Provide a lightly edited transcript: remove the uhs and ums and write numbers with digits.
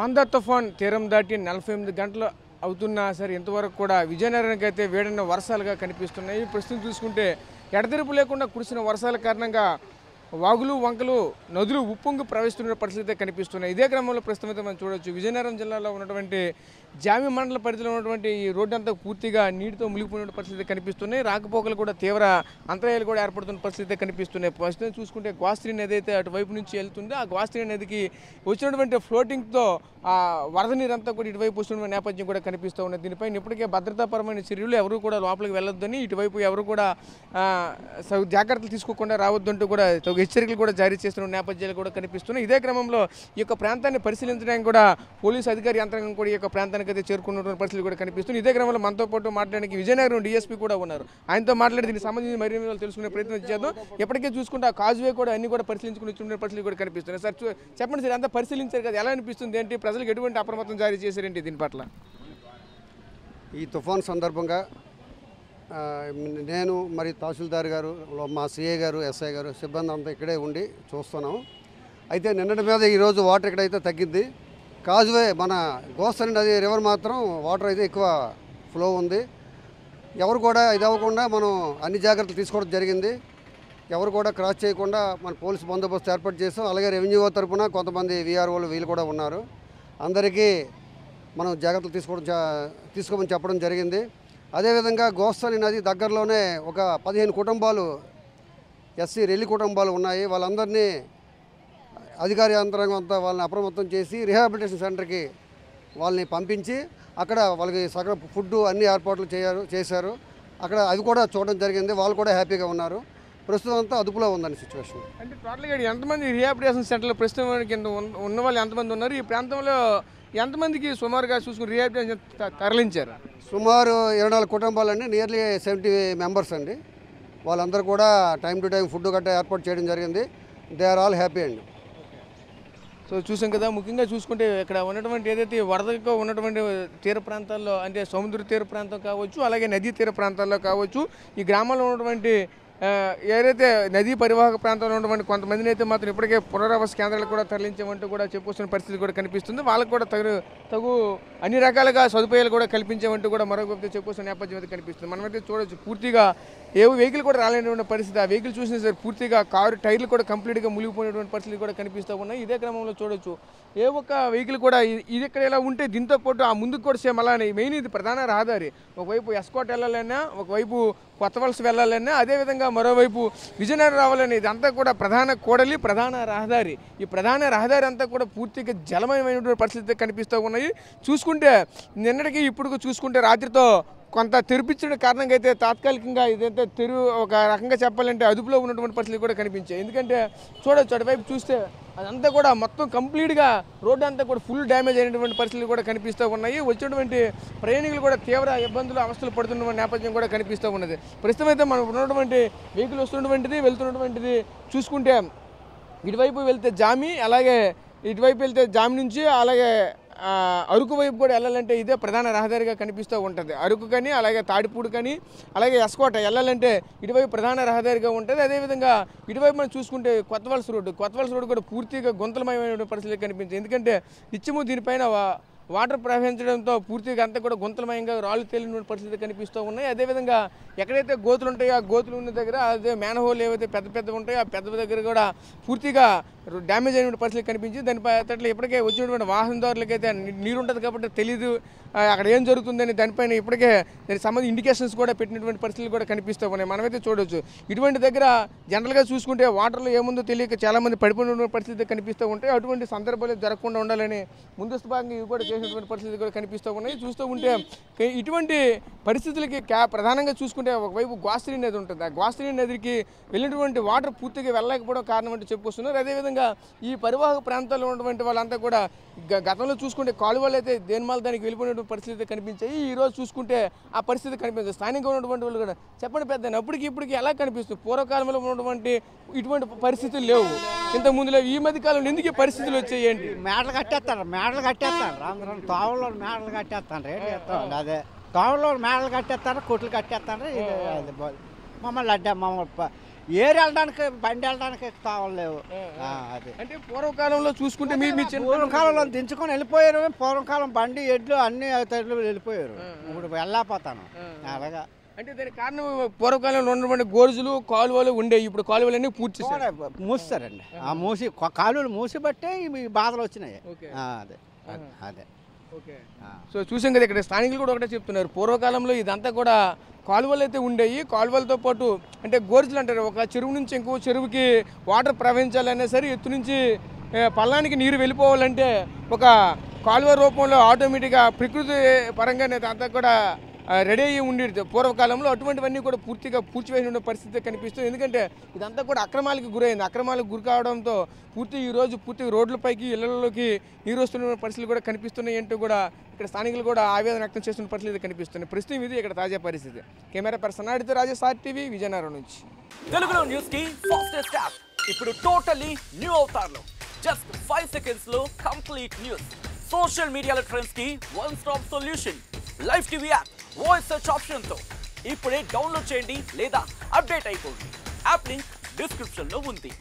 ఆంధ్ర తుఫాన్ తీరం దాటి 48 గంటలు అవుతున్నా సరే ఇంతవరకు కూడా విజయనగరానికి అయితే వేడన్న వర్షాలుగా కనిపిస్తున్నాయి. ప్రస్తుతం చూసుకుంటే ఎడతెరిపి లేకుండా కురిసిన వర్షాల కారణంగా వాగులు వంకలు నదులు ఉప్పొంగి ప్రవహిస్తున్న పరిస్థితి కనిపిస్తున్నాయి. ఇదే క్రమంలో ప్రస్తుతం అయితే మనం చూడవచ్చు విజయనగరం జిల్లాలో ఉన్నటువంటి జామి మండల పరిధిలో ఉన్నటువంటి ఈ రోడ్డు అంతా పూర్తిగా నీటితో మునిగిపోయిన పరిస్థితి కనిపిస్తున్నాయి. రాకపోకలు కూడా తీవ్ర అంతరాయాలు కూడా ఏర్పడుతున్న పరిస్థితి కనిపిస్తున్నాయి. ప్రస్తుతం చూసుకుంటే గ్వాస్త్రి నది అయితే అటువైపు నుంచి వెళ్తుంది. ఆ గ్వాస్త్రి నదికి వచ్చినటువంటి ఫ్లోటింగ్తో ఆ వరద నీరంతా కూడా ఇటువైపు వస్తున్న నేపథ్యం కూడా కనిపిస్తూ ఉన్నది. దీనిపైన ఇప్పటికే భద్రతాపరమైన చర్యలు ఎవరు కూడా లోపలికి వెళ్ళొద్దని, ఇటువైపు ఎవరు కూడా జాగ్రత్తలు తీసుకోకుండా రావద్దంటూ కూడా హెచ్చరికలు కూడా జారీ చేస్తున్న నేపథ్యాలు కూడా కనిపిస్తున్నాయి. ఇదే క్రమంలో ఈ యొక్క ప్రాంతాన్ని పరిశీలించడానికి కూడా పోలీసు అధికారి యంత్రాంగం కూడా ఈ యొక్క ప్రాంతానికి అయితే చేరుకున్నటువంటి పరిస్థితులు కూడా కనిపిస్తుంది. ఇదే క్రమంలో మనతో పాటు మాట్లాడడానికి విజయనగరం డీఎస్పీ కూడా ఉన్నారు. ఆయనతో మాట్లాడి దీనికి సంబంధించి మరిన్ని వివరాలు తెలుసుకునే ప్రయత్నం చేద్దాం. ఎప్పటికే చూసుకుంటే ఆ కాజువే కూడా అన్ని కూడా పరిశీలించుకుని వచ్చిన పరిస్థితులు కూడా కనిపిస్తున్నాయి. సార్ చెప్పండి సార్, అంతా పరిశీలించారు కదా, ఎలా అనిపిస్తుంది ఏంటి, ప్రజలకు ఎటువంటి అప్రమత్తం జారీ చేశారేంటి దీని పట్ల? ఈ తుఫాన్ సందర్భంగా నేను మరి తహసీల్దార్ గారు, మా సిఐ గారు, ఎస్ఐ గారు సిబ్బంది అంతా ఇక్కడే ఉండి చూస్తున్నాం. అయితే నిన్నటి మీద ఈరోజు వాటర్ ఇక్కడైతే తగ్గింది. కాజువే మన గోస్తని నది రివర్ మాత్రం వాటర్ అయితే ఎక్కువ ఫ్లో ఉంది. ఎవరు కూడా ఇది అవ్వకుండా మనం అన్ని జాగ్రత్తలు తీసుకోవడం జరిగింది. ఎవరు కూడా క్రాస్ చేయకుండా మన పోలీసు బందోబస్తు ఏర్పాటు చేసాం. అలాగే రెవెన్యూ తరఫున కొంతమంది వీఆర్ఓలు వీళ్ళు కూడా ఉన్నారు. అందరికీ మనం జాగ్రత్తలు తీసుకోమని చెప్పడం జరిగింది. అదేవిధంగా గోస్తని నది దగ్గరలోనే ఒక 15 కుటుంబాలు ఎస్సీ రెల్లి కుటుంబాలు ఉన్నాయి. వాళ్ళందరినీ అధికార యంత్రాంగం అంతా వాళ్ళని అప్రమత్తం చేసి రిహాబిలిటేషన్ సెంటర్కి వాళ్ళని పంపించి అక్కడ వాళ్ళకి సగం ఫుడ్ అన్ని ఏర్పాట్లు చేశారు. అక్కడ అవి కూడా చూడడం జరిగింది. వాళ్ళు కూడా హ్యాపీగా ఉన్నారు. ప్రస్తుతం అంతా అదుపులో ఉందని సిచ్యువేషన్. అంటే టోటల్గా ఎంతమంది రిహాబిలిటేషన్ సెంటర్లో ప్రస్తుతం కింద ఉన్న వాళ్ళు ఎంతమంది ఉన్నారు? ఈ ప్రాంతంలో ఎంతమందికి సుమారుగా చూసుకుని రిహాబిలిటేషన్ తరలించారు? సుమారు 24 కుటుంబాలండి, నియర్లీ 70 మెంబర్స్ అండి. వాళ్ళందరూ కూడా టైం టు టైం ఫుడ్ గట్రా ఏర్పాటు చేయడం జరిగింది. దే ఆర్ ఆల్ హ్యాపీ అండి. సో చూసాం కదా, ముఖ్యంగా చూసుకుంటే ఇక్కడ ఉన్నటువంటి ఏదైతే వరదగా ఉన్నటువంటి తీర ప్రాంతాల్లో, అంటే సముద్ర తీర ప్రాంతం కావచ్చు, అలాగే నదీ తీర ప్రాంతాల్లో కావచ్చు, ఈ గ్రామాల్లో ఉన్నటువంటి ఏదైతే నదీ పరివాహక ప్రాంతంలో ఉన్నటువంటి కొంతమందిని అయితే మాత్రం ఇప్పటికే పునరావాస కేంద్రాలు కూడా తరలించామంటూ కూడా చెప్పుకొస్తున్న పరిస్థితి కూడా కనిపిస్తుంది. వాళ్ళకు కూడా తగు అన్ని రకాలుగా సదుపాయాలు కూడా కల్పించామంటూ కూడా మరొక చెప్పుకొస్తున్న నేపథ్యం అయితే కనిపిస్తుంది. మనమైతే చూడవచ్చు పూర్తిగా ఏ వెహికల్ కూడా రాలేనటువంటి పరిస్థితి. ఆ వెహికల్ చూసినా సరే పూర్తిగా కారు టైర్లు కూడా కంప్లీట్గా మునిగిపోయినటువంటి పరిస్థితులు కూడా కనిపిస్తూ ఉన్నాయి. ఇదే క్రమంలో చూడవచ్చు ఏ ఒక్క వెహికల్ కూడా ఇది ఇక్కడ ఇలా ఉంటే దీంతో పాటు ఆ ముందుకు కూడా సేమ్ అలానే. మెయిన్ ఇది ప్రధాన రహదారి. ఒకవైపు ఎస్కోట్ వెళ్ళాలన్నా, ఒకవైపు కొత్త వలస వెళ్ళాలన్నా, అదేవిధంగా మరోవైపు విజయనగరం రావాలని, ఇదంతా కూడా ప్రధాన కూడలి, ప్రధాన రహదారి. ఈ ప్రధాన రహదారి అంతా కూడా పూర్తిగా జలమయమైనటువంటి పరిస్థితి కనిపిస్తూ ఉన్నాయి. చూసుకుంటే నిన్నటికి ఇప్పుడు చూసుకుంటే రాత్రితో కొంత తెరిపించడం కారణంగా అయితే తాత్కాలికంగా ఇదైతే ఒక రకంగా చెప్పాలంటే అదుపులో ఉన్నటువంటి పరిస్థితులు కూడా కనిపించాయి. ఎందుకంటే చూడవచ్చు అటువైపు చూస్తే అదంతా కూడా మొత్తం కంప్లీట్గా రోడ్డు అంతా కూడా ఫుల్ డ్యామేజ్ అయినటువంటి పరిస్థితులు కూడా కనిపిస్తూ ఉన్నాయి. వచ్చినటువంటి ప్రయాణికులు కూడా తీవ్ర ఇబ్బందులు అవస్థలు పడుతున్న నేపథ్యం కూడా కనిపిస్తూ ఉన్నది. ప్రస్తుతం అయితే మనం ఉన్నటువంటి వెహికల్ వస్తున్నటువంటిది వెళ్తున్నటువంటిది చూసుకుంటే ఇటువైపు వెళ్తే జామి, అలాగే ఇటువైపు వెళ్తే జామి నుంచి అలాగే అరకు వైపు కూడా వెళ్ళాలంటే ఇదే ప్రధాన రహదారిగా కనిపిస్తూ ఉంటుంది. అరకు కానీ, అలాగే తాడిపూడి కానీ, అలాగే ఎస్కోట వెళ్ళాలంటే ఇటువైపు ప్రధాన రహదారిగా ఉంటుంది. అదేవిధంగా ఇటువైపు మనం చూసుకుంటే కొత్త వలస రోడ్డు కూడా పూర్తిగా గుంతలమయమైన పరిస్థితి కనిపించింది. ఎందుకంటే నిత్యము దీనిపైన వాటర్ ప్రవహించడంతో పూర్తిగా అంతా కూడా గుంతలమయంగా రాళ్ళు తేలిన పరిస్థితి కనిపిస్తూ ఉన్నాయి. అదేవిధంగా ఎక్కడైతే గోతులు ఉంటాయో ఆ గోతులు ఉన్న దగ్గర, అదే మ్యాన్హోల్ ఏవైతే పెద్ద ఉంటాయో ఆ పెద్ద దగ్గర కూడా పూర్తిగా డ్యామేజ్ అయిన పరిస్థితి కనిపించింది. దాని పట్ల ఇప్పటికే వచ్చినటువంటి వాహనదారులకైతే నీరు ఉంటుంది కాబట్టి తెలీదు అక్కడ ఏం జరుగుతుందని దానిపైన ఇప్పటికే దానికి సంబంధించి ఇండికేషన్స్ కూడా పెట్టినటువంటి పరిస్థితులు కూడా కనిపిస్తూ ఉన్నాయి. మనమైతే చూడవచ్చు ఇటువంటి దగ్గర జనరల్గా చూసుకుంటే వాటర్లో ఏముందో తెలియక చాలామంది పడిపోయిన పరిస్థితి కనిపిస్తూ ఉంటాయి. అటువంటి సందర్భాలు జరగకుండా ఉండాలని ముందస్తు భాగంగా ఇవి కూడా చేసినటువంటి పరిస్థితులు కూడా కనిపిస్తూ ఉన్నాయి. చూస్తూ ఉంటే ఇటువంటి పరిస్థితులకి ప్రధానంగా చూసుకుంటే ఒకవైపు గ్వాస్త్రి నది ఉంటుంది. ఆ గ్వాస్త్రి నదికి వెళ్ళినటువంటి వాటర్ పూర్తిగా వెళ్ళలేకపోవడం కారణం అంటే చెప్పుకొస్తున్నారు. అదేవిధంగా ఈ పరివాహక ప్రాంతాల్లో ఉన్నటువంటి వాళ్ళంతా కూడా గతంలో చూసుకుంటే కాలువలు అయితే దేనిమాల దానికి వెళ్ళిపోయినటువంటి పరిస్థితి కనిపించాయి. ఈ రోజు చూసుకుంటే ఆ పరిస్థితి కనిపించదు. స్థానికంగా ఉన్నటువంటి వాళ్ళు కూడా చెప్పండి పెద్ద ఇప్పటికి ఎలా కనిపిస్తుంది? పూర్వకాలంలో ఉన్నటువంటి ఇటువంటి పరిస్థితులు లేవు, ఇంత ముందు లేవు. ఈ మధ్య కాలంలో ఎందుకు ఈ పరిస్థితులు వచ్చాయి? ఏంటి? మేడలు కట్టేస్తారు తోవలో మేడలు కట్టేస్తాను. అదే తోవలో మేడలు కట్టేస్తారు, కొట్లు కట్టేస్తారు. మమ్మల్ని అడ్డా ఏరు వెళ్ళడానికి బండి వెళ్ళడానికి తావలు లేవు అది అంటే పూర్వకాలంలో చూసుకుంటే మీ మీ చిన్న పూర్వకాలంలో దించుకొని వెళ్ళిపోయారు. పూర్వకాలం బండి ఎడ్లు అన్ని తడ్లు వెళ్ళిపోయారు. ఇప్పుడు వెళ్ళకపోతాను అలాగా. అంటే దానికి కారణం పూర్వకాలంలో ఉన్నటువంటి గోర్జులు కాలువలు ఉండేవి, ఇప్పుడు కాలువలన్నీ పూర్తి చేశారు. మూస్తారండి. ఆ మూసి కాలువలు మూసి బట్టే ఈ బాధలు వచ్చినాయి. అదే అదే ఓకే. సో చూసాం కదా, ఇక్కడ స్థానికులు కూడా ఒకటే చెప్తున్నారు, పూర్వకాలంలో ఇదంతా కూడా కాలువలు అయితే ఉండేవి. కాలువలతో పాటు అంటే గోర్జులు అంటారు, ఒక చెరువు నుంచి ఇంకో చెరువుకి వాటర్ ప్రవహించాలన్నా సరే ఎత్తు నుంచి పల్లానికి నీరు వెళ్ళిపోవాలంటే ఒక కాలువ రూపంలో ఆటోమేటిక్గా ప్రకృతి పరంగానే అంతా కూడా రెడీ అయ్యి ఉండేది పూర్వకాలంలో. అటువంటివన్నీ కూడా పూర్తిగా పూడ్చివేసి ఉండే పరిస్థితి కనిపిస్తుంది. ఎందుకంటే ఇదంతా కూడా అక్రమాలకు గురైంది. అక్రమాలకు గురి కావడంతో ఈరోజు పూర్తిగా రోడ్లపైకి ఇళ్లలోకి నీరు వస్తున్న పరిస్థితులు కూడా కనిపిస్తున్నాయి అంటూ కూడా ఇక్కడ స్థానికులు కూడా ఆవేదన వ్యక్తం చేస్తున్న పరిస్థితి కనిపిస్తుంది. ప్రస్తుతం ఇది ఇక్కడ తాజా పరిస్థితి. కెమెరా పర్సన్ ఆడితో రాజేష్, RTV, విజయనగరం నుంచి. తెలుగులో న్యూస్ కి ఫాస్టెస్ట్ యాప్ ఇప్పుడు టోటల్లీ న్యూ అవతార్లో జస్ట్ 5 seconds లో కంప్లీట్ న్యూస్. సోషల్ మీడియాలో ట్రెండ్స్ కి one stop solution. Live TV app voice search option తో ఇప్పుడే డౌన్లోడ్ చేయండి లేదా అప్డేట్ అయిపోండి. యాప్ లింక్ డిస్క్రిప్షన్ లో ఉంది.